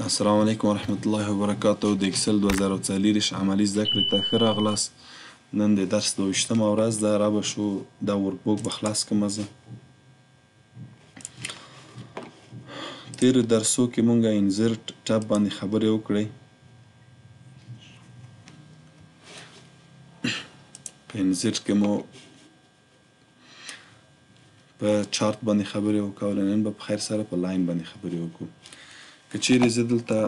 السلام علیکم ورحمت الله وبرکاته. د اکسل 2040 عملي زده کړې ته ښه راغلاست. نن د درس 22مه ورځ ده. را به شو دا ورکبوک به خلاص کړمه زه. تېرو درسو کې مونږ انزرټ ټب باندې خبرې وکړې. په انزرټ کې مو په چارت باندې خبرې وکولې. نن به په خیر سره په لاین باندې خبرې وکړو. که چیرې زه دلته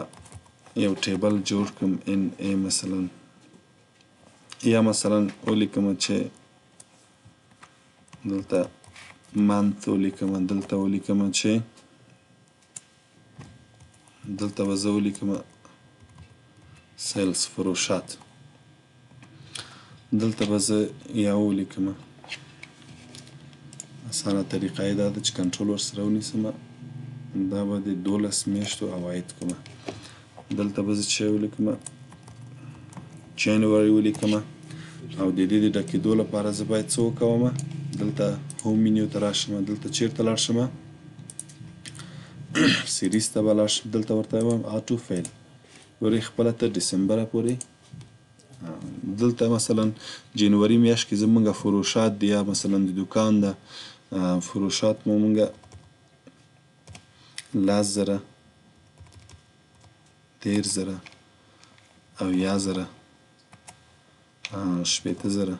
یو ټیبل جوړ کړم ان ای مثلا، یا مثلا ولیکم چې دلته منث ولیکم، دلته ولیکم چې دلته به زه ولیکم سیلز فروشات، دلته به زه یا ولیکم. اسانه طریقه یې دا ده چې کنټرول ورسره ونیسم. دا به د 12 میاشتو عواید کومه. دلته به زه چې ولیکم جنوري ولیکم، او د دې د ډکېدو لپاره زه باید څه وکوم؟ دلته هوم منیو ته راشم. دلته چیرته لاړ شم؟ سیریز ته به لاړ شم. دلته ورته وایم آټو فیل. ګورئ خپله تر ډسمبره پورې. دلته مثلا جنوري میاشت کې زمونږ فروشات دی، یا مثلا د دوکان ده فروشات مو مونږه 10,000 10,000 اویا زره 80,000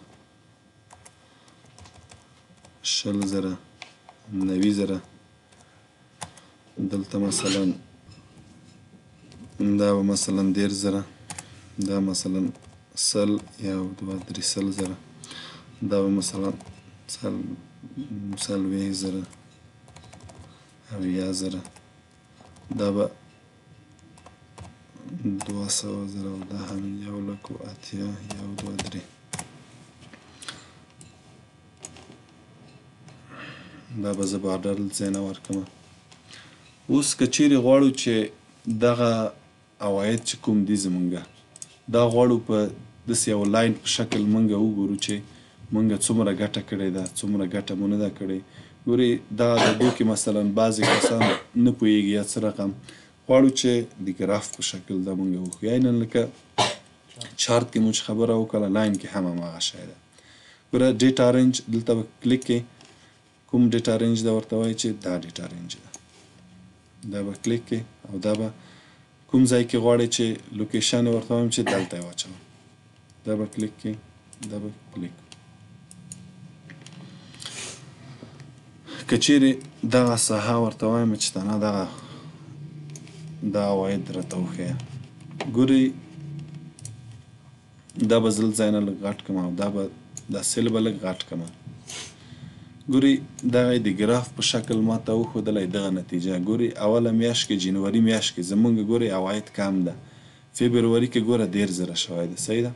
100,000 90,000. دلته مثلا دا به مثلا 10,000، دا مثلا 100 یا 2-3 دا به مثلا 40,000 اویا,000 دا به 200,000 او دا هم 1,80,000 1,2,3. دا به زه بارډر ځای نه ورکړم. اوس که چیرې غواړو چې دغه عواید چې کوم دي زمونږه، دا غواړو په داسې یو لاین په شکل مونږ وګورو چې مونږ څومره ګټه کړې ده، څومره ګټه مو نه ده کړې. ګورئ دا عددو کې مثلا بعضې کسان نه پوهېږي یا څه رقم غواړو چې د ګراف په شکل دا مونږ وښیو. عیناً لکه چارت کې مو چې خبره وکړه، لاین کې هم هماغه شی ده. ګوره ډیټا رینج دلته به کلیک کې کوم ډیټا رینج ده ورته وایي چې دا ډیټا رینج ده. دا به کلیک کې او دا به کوم ځای کې غواړئ چې لوکیشن یې ورته وایم چې دلته یې واچوم. دا به کلیک کې، دا به کلیک. که چیرې دغه ساحه ورته وایم چې تنها دغه دا عواید راته وښیه. ګورئ دا به زه ځای نه لږ غټ کړم، او دا به دا سیل به لږ غټ کړم. ګورئ دغه د ګراف په شکل ماته وښودلی دغه نتیجه. ګورئ اوله میاشت کې جنوري میاشت کې زمونږ ګورئ عواید کم ده. فبروري کې ګوره 10,000 شوی ده، صحیح ده.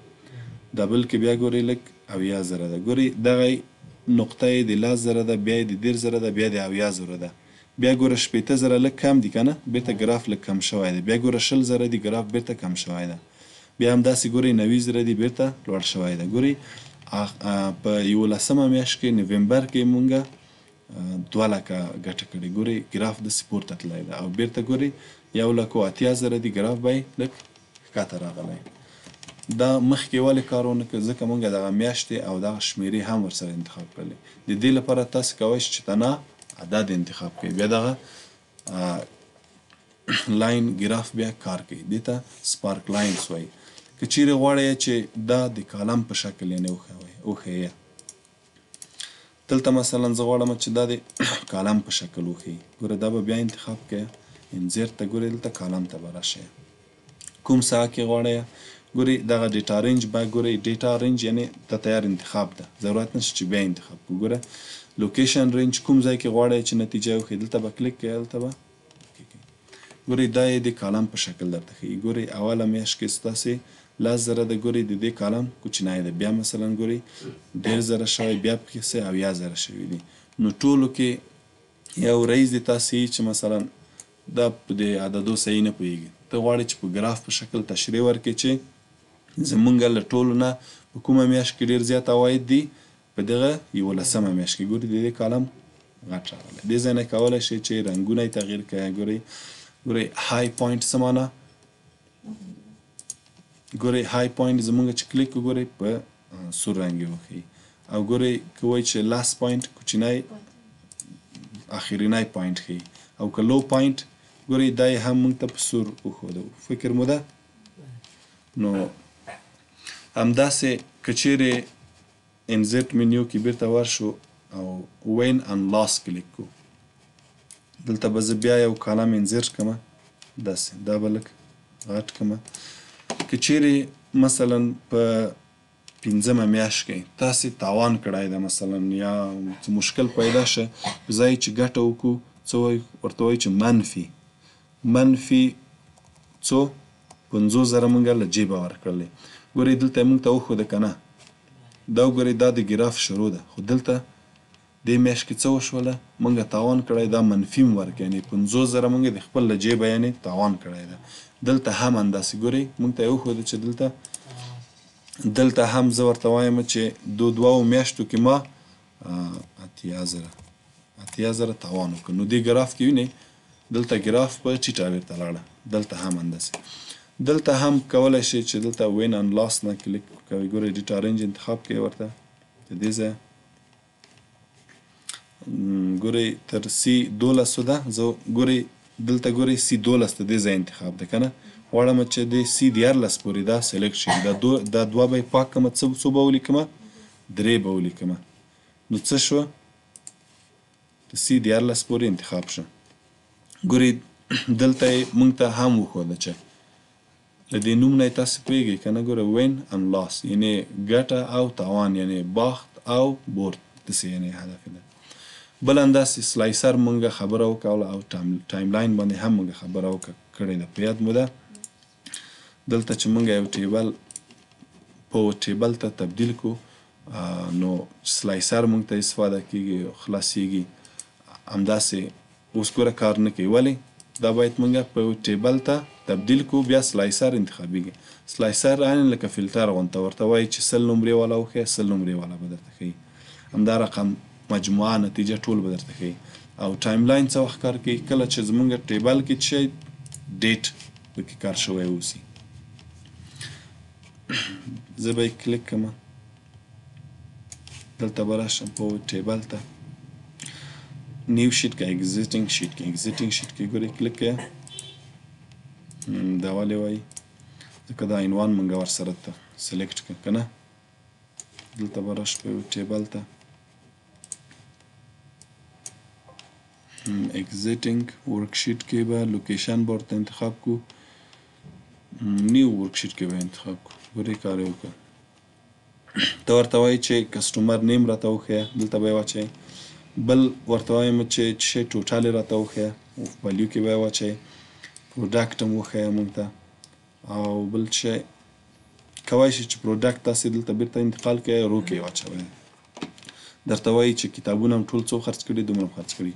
دبل کې بیا ګورئ لږ 80,000 ده. ګورئ دغه نقطه یې د 10,000 ده، بیا یې د 10,000 ده، بیا د 80,000 ده. بیا ګوره 80,000 لږ کم دي که نه، بېرته ګراف لږ کم شوی دی. بیا ګوره 20,000 دي، ګراف بېرته کم شوی ده. بیا همداسې ګورئ 90,000 دي، بېرته لوړ شوی ده. ګورئ په 11مه میاشت کې نومبر کې مونږه 2,00,000 ګټه کړې. ګورئ ګراف داسې پورته تللی ده، او بېرته ګورئ 1,80,000 دي، ګراف به یې لږ ښکته راغلی. دا مخکې ولې کار ونه کړ؟ ځکه مونږ دغه میاشتې او دغه شمېرې هم ورسره انتخاب کړلې. د دې لپاره تاسې کولی شئ چې تنها عدد انتخاب کړئ، بیا دغه لاین ګراف بیا کار کوي. دې ته سپارک لاینز وایي. که چیرې غواړئ چې دا د کالم په شکل یعنې وښیه، دلته مثلا زه غواړم چې دا د کالم په شکل وښیي. ګوره دا به بیا انتخاب کړئ، انزرټ ته ګورئ، دلته کالم ته به راشئ. کوم ساحه کې غواړئ؟ ګورئ دغه ډیټا رینج به ګورئ، ډیټا رینج یعنې د تیار انتخاب ده، ضرورت نشته چې بیا انتخاب کړو. ګوره لوکیشن رینج کوم ځای کې غواړئ چې نتیجه وښیي، دلته به کلیک کړئ، دلته به ګورئ دا یې د کالم په شکل درته ښیي. ګورئ اوله میاشت کې ستاسې 10,000 ده. ګورئ د دې کالم کوچنی ده. بیا مثلا ګورئ 10,000 شوی، بیا پکې څه 80,000 شوي دي. نو ټولو کې یو رئیس د تاسې چې مثلا دا په د عددو صحیح نه پوهېږي، ته غواړې چې په ګراف په شکل تشریح ورکړې چې زمونږ له ټولو نه په کومه میاشت کې ډېر زیات عواید دي؟ په دغه 11مه میاشت کې. ګورئ د دې کالم غټ راغلی. دې ځای نه کولی شئ چې رنګونه یې تغییر کړئ. ګورئ های پوینټ څه معنا ګورئ های پوینټ زمونږ چې کلیک وګورئ په سور رنګ یې وښیي او ګورئ که وایي چې لاست پوینټ کوچنی اخرینی پوینټ ښیي او که لو پوینټ ګورئ دا یې هم موږ ته په سور وښوده فکر مو ده نو همداسې که چیرې انزرټ منیو کې بیرته ورشو او وین ان لاس کلیک کو دلته به زه بیا یو کالم انزرټ کړمه داسې دا به لږ غټ کړمه که چیرې مثلا په 5مه میاشت کې تاسې تاوان کړی ده مثلا یا څه مشکل پیدا شه په ځای چې ګټه وکړو څه وایي ورته وایي چې منفي څو 50,000 موږ له جیبه ورکړلی ګورئ دلته موږ ته وښوده که نه دا وګورئ دا د ګراف شروع ده خو دلته دې میاشت کې څه وشوله موږ تاوان کړی دا منفي م ورکړي یعنې 50,000 موږ د خپل له جیبه یعنې تاوان کړی ده دلته هم همداسې ګورئ موږ ته یې وښوده چې دلته هم زه ورته وایم چې دوو میاشتو کې ما 80,000 تاوان وکړ نو دې ګراف کې وینئ دلته ګراف په ټیټه بیرته لاړه دلته هم همداسې دلته هم کولی شئ چې دلته وین ان لاس نه کلیک کوئ ګورئ ډیټ ارینج انتخاب کوئ ورته د دې ځایه ګورئ تر C12 ده زه ګورئ دلته ګورئ C12 د دې ځای انتخاب ده که نه غواړم چې د C14 پورې دا سلیکټ شي دا دوه به یې پاک کړمه څو به ولیکمه 3 به ولیکمه نو څه شوه د C14 پورې انتخاب شه ګورئ دلته یې موږ ته هم وښوده چې له دې نوم نه یې تاسې پوهېږئ که نه ګوره وین ان لاس یعنې ګټه او تاوان یعنې باخت او برد داسې یعنې هدف ده بل همداسې سلایسر موږ خبره وکوله او ټایم لاین باندې هم موږ خبره کړې ده په یاد مو ده دلته چې موږ یو ټیبل په ټیبل ته تبدیل کو نو سلایسر موږ ته استفاده کیږي خلاصیږي همداسې اوس ګوره کار نه کوي ولې دا باید موږ په ټیبل ته تبدیل کو بیا سلایسر انتخابیږي سلایسر عین لکه فلټر غونته ورته وایي چې 100 نمرې والا وښیه 100 نمرې والا به درته ښیي همدا رقم مجموعه نتیجه ټول به درته ښیي او ټایم لاین څه وخت کار کوي کله چې زموږ ټیبل کې څه ډیټ پکې کار شوی اوسي زه به یې کلیک کړمه دلته به راشم په ټیبل ته نیو شیټ کې ایگزیټینګ شیټ کې ګورئ کلیک کړئ دا ولې وایي ځکه دا عنوان موږ ورسره ته سلیکټ کړه که نه دلته به راشو په ټیبل ته ایگزیټینګ ورکشیټ کې به لوکیشن به ورته انتخاب کو نیو ورکشیټ کې به انتخاب کو ګورئ کار یې وکړه ته ورته وایي چې کسټمر نیم راته وښیه دلته به یې واچوئ بل ورته وایم چې شی ټوټال یې راته وښیه ولیو کې به یې واچوئ پروډکټ هم وښیه موږ ته او بل شی کولی شي چې پروډکټ تاسې دلته بیرته انتقال کړئ رو کې یې واچوئ درته وایي چې کتابونه هم ټول څو خرڅ کړي دومره هم خرڅ کړي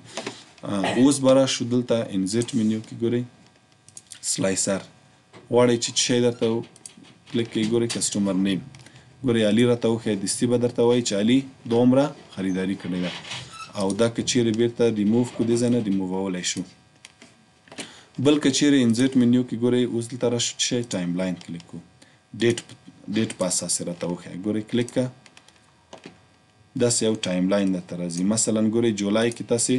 اوس به راشو دلته انزرټ منیو کې ګورئ سلایسر غواړئ چې شی درته کلیک کړئ ګورئ کسټمر نیم ګورئ علي راته وښیه دستي به درته وایي چې علي دومره خریداري کړې ده او دا که چیرې بیرته ریموو کړو دې ځای نه ریموولی شو بل که چیرې انزرټ منیو کې ګورئ اوس دلته راشو چې ټایم لاین کلیک کړو ډیټ په اساس یې راته وښیه ګورئ کلیک کړه داسې یو ټایم لاین درته راځي مثلا ګورئ جولای کې تاسې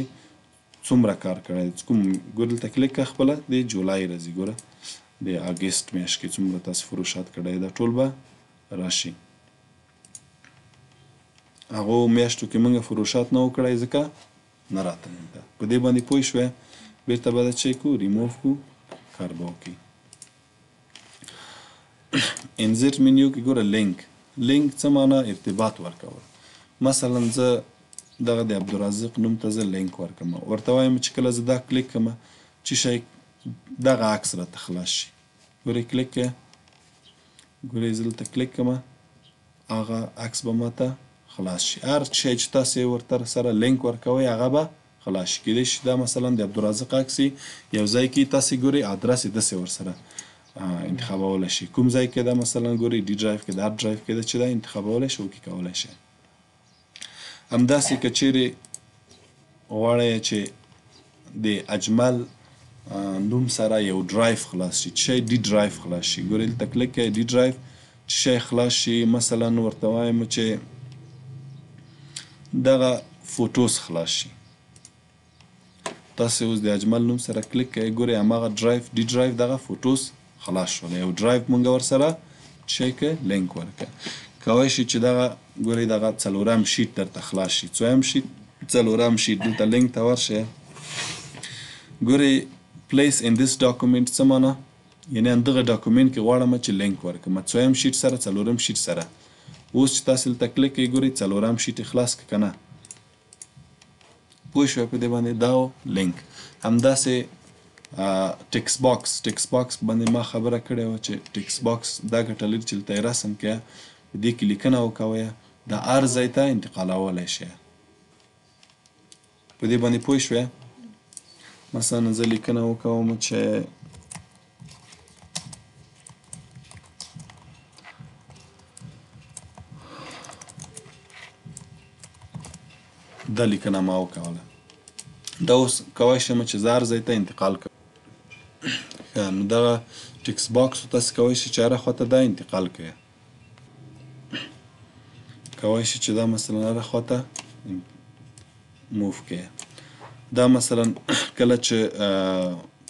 څومره کار کړی کوم ګورئ دلته کلیک کړه خپله د جولای راځي ګوره د اګست میاشت کې څومره تاسې فروشات کړی دا ټول به راشي هغو میاشتو کې موږ فروشات نه و کړی ځکه نه راته په دې باندې پوه شوې بیرته به دا چی کو ریموو کو کار به وکړي انزرټ منیو کې ګوره لینک څه معنا ارتباط ورکول مثلا زه دغه د عبدالرزاق نوم ته زه لینک ورکړم ورته وایم چې کله زه دا کلیک کړم چې شی دغه عکس راته خلاص شي ګورئ کلیک کړئ ګورئ زه دلته کلیک کړم هغه عکس به ماته خلاص شي هر شی چې تاسې ورته سره لینک ورکوئ هغه به خلاص شي کیدای شي دا مثلا د عبدالرزاق عکس یو ځای کې تاسې ګورئ ادرس یې داسې ورسره انتخابولی شي کوم ځای کې دا مثلا ګورئ ډي ډرایو کې د هارډ ډرایو کې ده چې دا انتخابولی شي اوکې کولی شي همداسې که چیرې غواړئ چې د اجمل نوم سره یو ډرایو خلاص شي. څه شی؟ ډي ډرایو خلاص شي. ګورئ دلته کلیک کوئ ډي ډرایو څه شی خلاص شي. مثلا ورته وایم چې دغه فوټوز خلاص شي. تاسې اوس د اجمل نوم سره کلیک کوئ ګورئ هماغه ډرایو ډي ډرایو دغه فوټوز خلاص شول. یو ډرایو مونږ ورسره څه شی که لینک ورکړه. کولی شي چې دغه ګورئ دغه څلورم شیټ درته خلاص شي. څویم شیټ؟ څلورم شیټ. دلته لینک ته ورشئ. ګورئ place in this document څه معنا؟ یعنې همدغه ډاکومنټ کې غواړم چې لینک ورکړم. څویم شیټ سره څلورم شیټ سره. اوس چې تاسې دلته کلیک کوئ ګورئ څلورم شیټ یې خلاص کړه که نه. پوه شوئ په دې باندې؟ دا لینک. همداسې ټکس باکس باندې ما خبره کړې وه چې ټکس باکس دا ګټه لري چې دلته یې رسم کړه، په دې کې لیکنه وکوئ، د هر ځای ته انتقالولی شئ. په دې باندې پوه شوئ؟ مثلا زه لیکنه وکوم چې دا لیکنه ما وکوله. دا اوس کولی شم چې زه هر ځای ته انتقال کړم. نو دغه ټکس باکس تاسې کولی شئ چې هره خواته دا انتقال کړئ. کولی شئ چې دا مثلا هره خواته موف کړئ. دا مثلا کله چې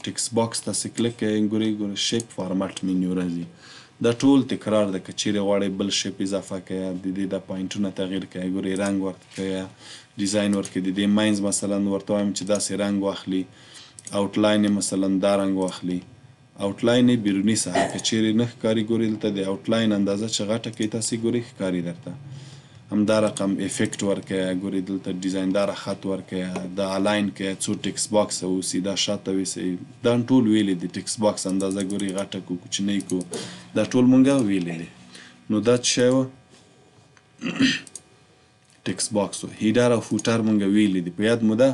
ټکس باکس تاسې کلیک کوئ ګورئ شیپ فارمټ منیو راځي. دا ټول تکرار ده. که چیرې غواړئ بل شیپ اضافه کړئ، د دې دا پوینټونه تغییر کړئ، ګورئ رنګ ورته کړئ، ډیزاین ورکړئ، د دې منځ مثلا ورته وایم چې داسې رنګ واخلي، آوټلاین یې مثلا دا رنګ واخلي، آوټلاین یې بیروني ساحه که چیرې نه ښکاري ګورئ دلته د آوټلاین اندازه چې غټه کړئ تاسې ګورئ ښکاري درته. همدا رقم افیکټ ورکړئ، ګورئ دلته ډیزاینداره خط ورکړئ، دا الاین کړئ څو ټکس باکس اوسي، دا شاته ویسئ. دا ټول ویلي دي. ټکس باکس اندازه ګورئ غټه کړو کوچنۍ کړو، دا ټول مونږ ویلي دي. نو دا څه شی و؟ ټکس باکس و. هیډر او فوټر مونږ ویلي دي. په یاد مو ده؟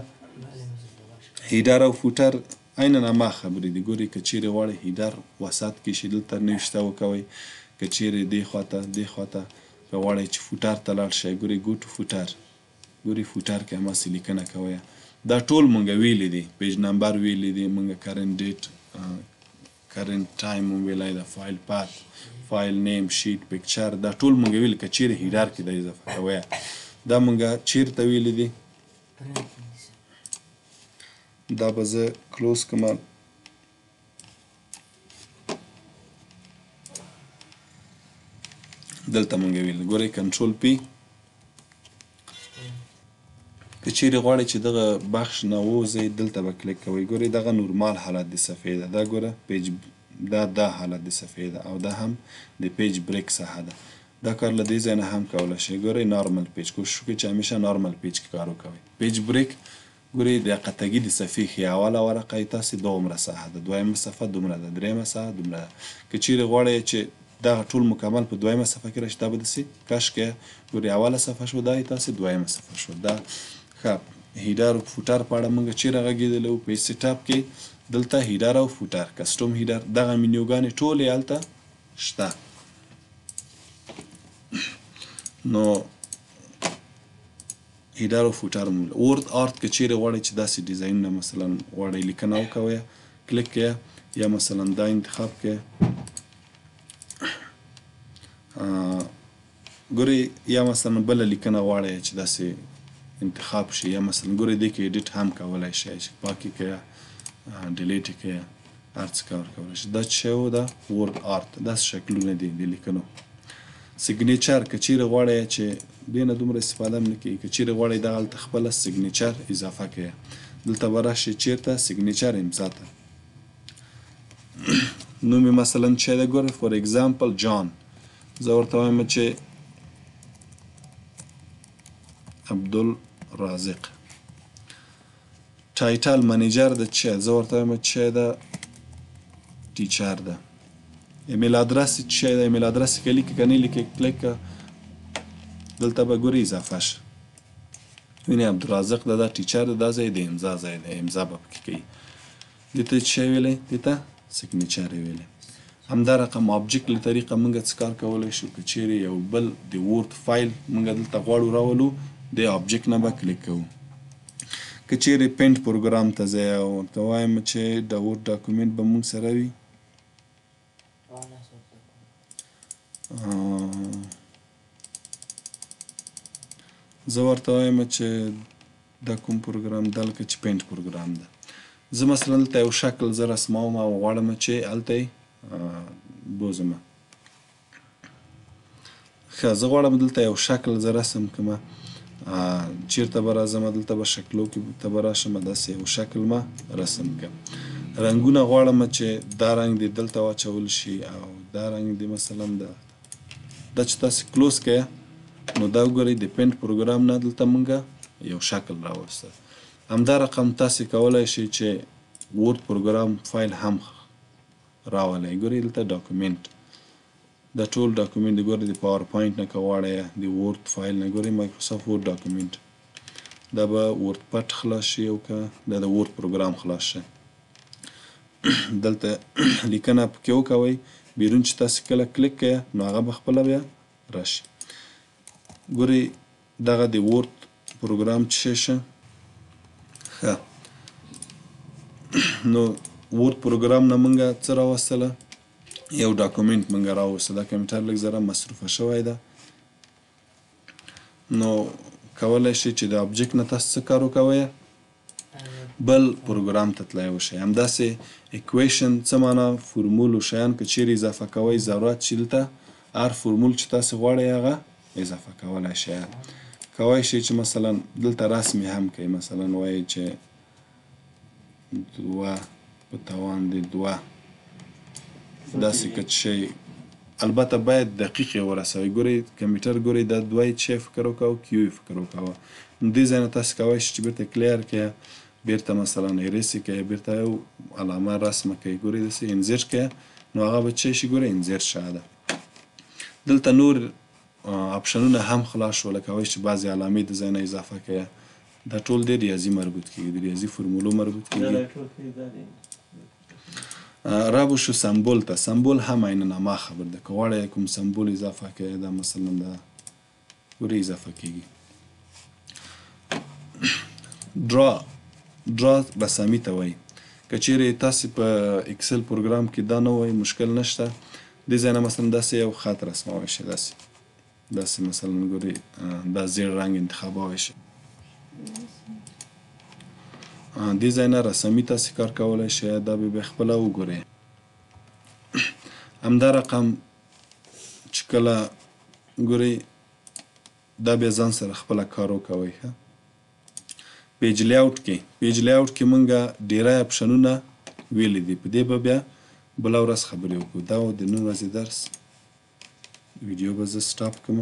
هیډر او فوټر عینا هماغه خبرې دي. ګورئ که چیرې غواړئ هیډر وسط کې شي دلته نوشته وکوئ، که چیرې دې خواته دې خواته که غواړئ چې فوټر ته لاړ شئ ګورئ ګو ټو فوټر، ګورئ فوټر کې هماسې لیکنه کوئ. دا ټول مونږ ویلي دي. پیج نمبر ویلي دي مونږ، کرنټ ډیټ، کرنټ ټایم مونږ ویلی ده، فایل پات، فایل نیم، شیټ، پکچر، دا ټول مونږ ویلي. که چیرې هیډر کې دا اضافه کوئ. دا مونږ چیرته ویلي دي؟ دا به زه کلوز کړم. دلته مونږ ویلي ګورئ کنټرول پی. که چیرې غواړئ چې دغه بخش نه ووځئ دلته به کلیک کوئ. ګورئ دغه نورمال حالت د صفحې ده. دا ګوره پیج دا حالت د صفحې ده او دا هم د پیج بریک ساحه ده. دا کار له دې ځای نه هم کولی شئ. ګورئ نارمل پیج، کوشش وکړئ چې همیشه نارمل پیج کې کار وکوئ. پیج بریک ګورئ د قطعګي د صفحې ښي اوله ورقه یې تاسې دومره ساحه ده، دویمه صفحه دومره ده، دریمه صفحه دومره ده. که چیرې غواړئ چې دغه ټول مکمل په دویمه صفحه کې راشي دا به داسې کش کړئ. ګورئ اوله صفحه شوه، دا یې تاسې دویمه صفحه شوه. دا ښه. هیډر او فوټر په اړه موږ چیرې غږېدلی وو؟ پیج سیټ اپ کې دلته هیډر او فوټر، کسټوم هیډر، دغه منیوګانې ټولې هلته شته. نو هیډر او فوټر ورد آرت که چیرې غواړئ چې داسې ډیزاینونه مثلا غواړئ لیکنه وکوئ کلیک کړئ، یا مثلا دا انتخاب کړئ. ګورئ یا مثلا بله لیکنه غواړئ چې داسې انتخاب شي، یا مثلا ګورئ دې کې ایډیټ هم کولی شئ چې پاکې کړئ، ډیلیټ یې کړئ، هر څه کار کولی شئ. دا څه شی و؟ دا ورد آرت. داسې شکلونه دي د لیکنو. سیګنیچر که چیرې غواړئ چې دې نه دومره استفاده هم نه کېږي، که چیرې غواړئ دغه هلته خپله سیګنیچر اضافه کړئ. دلته به راشئ چیرته؟ سیګنیچر امضا ته. نوم یې مثلا څه دی؟ ګوره فور ایګزامپل جان. زه ورته وایم چې عبدالرازق. ټایټل منیجر د څه؟ زه ورته وایم چې ده ټیچر ده. ایمیل ادرس څه دی؟ ایمیل ادرس که لیکي که نه لیکي کلیک کړه دلته به ګورئ اضافه شه. وینئ عبدالرازق ده، دا ټیچر ده، دا ځای د امضا ځای دی، امضا به پکې کوي. دې ته څه ویلی؟ دې ته سیګنیچر یې ویلی. همدا رقم آبجیکټ له طریقه موږ څه کار کولی شو؟ که چیرې یو بل د ورد فایل موږ دلته غواړو راولو د آبجیکټ نه به کلیک کوو. که چیرې پینټ پروګرام ته ځئ او ورته وایم چې د ورډ ډاکومنټ به موږ سره وي زه ورته وایم چې دا کوم پروګرام ده لکه چې پینټ پروګرام ده زه مثلا دلته یو شکل زه رسموم او غواړم چې هلته یې بوځمه ښه زه غواړم دلته یو شکل زه رسم کړمه چیرته به راځم دلته به شکلو کې ته به راشم داسې یو شکل ما رسم کړم رنګونه غواړم چې دا رنګ دې دلته واچول شي او دا رنګ دې مثلا دا چې تاسې کلوز کړئ نو دا وګورئ د پینټ پروګرام نه دلته مونږ یو شکل راوسته همدا رقم تاسې کولی شئ چې ورډ پروګرام فایل هم راولئ ګورئ دلته ډاکومنټ دا ټول ډاکومنټ دی ګورئ د پاور پوینټ نه که غواړئ د ورډ فایل نه ګورئ مایکروسافټ ورډ ډاکومنټ دا به ورډ پټ خلاص شي او که دا د ورډ پروګرام خلاص شي دلته لیکنه پکې وکوئ بیرون چې تاسې کله کلیک کړئ نو هغه به خپله بیا راشي ګورئ دغه د ورډ پروګرام چې شی شه ښه نو ورډ پروګرام نه مونږه څه راوستله یو ډاکومنټ مونږه راوسته دا کمپیوټر لږ ذره مصروفه شوی ده نو کولی شئ چې د ابجکټ نه تاسو څه کار وکوئ بل پروګرام ته تللی وشئ همداسې اکویشن څه معنا فورمول و شیان که چیرې اضافه کوئ ضرورت شي دلته هر فورمول چې تاسې غواړئ هغه اضافه کولی شئ کولی شئ چې مثلا دلته رسم هم کوئ مثلا وایئ چې 2 په توان د 2 داسې که شی البته باید دقیق یې ورسوئ ګورئ کمپیوټر ګورئ دا 2 یې چې فکر وکوه کیو یې فکر وکوه نو دې ځای نه تاسې کولی شئ چې بیرته کلیر کړئ بیرته مثلا ایریس یې کړئ بیرته یو علامه رسمه کړئ ګورئ داسې انزرټ کړئ نو هغه به څه شي ګورئ انزرټ شوه ده دلته نور اپشنونه هم خلاص شول کولی چې بعضې علامې د ځای نه اضافه کړئ دا ټول د ریاضي مربوط کېږي د ریاضي فرمولو مربوط کېږي رابو شو سمبول ته سمبول هم عیننامه خبر ده که غواړئ کوم سمبول اضافه کړئ دا مثلا دا ګورئ اضافه کېږي ډرا رسامي ته وایي که چیرې تاسې په اکسل پروګرام کې دا نه وایي مشکل نشته دې ځای نه مثلا داسې یو خط رسمولی شئ داسې مثلا ګورئ دا زیړ رنګ انتخابولی شئ دې ځای نه رسامي تاسې کار کولی شئ دا به بیا خپله وګورئ همدا رقم چې کله ګورئ دا بیا ځان سره خپله کار وکوئ ښه پیج لیاوټ کې مونږه ډیری اپشنونه ویلي دي په دې به بیا بله ورځ خبرې وکړو دا و د نن ورځې درس ویډیو به زه سټاپ کړم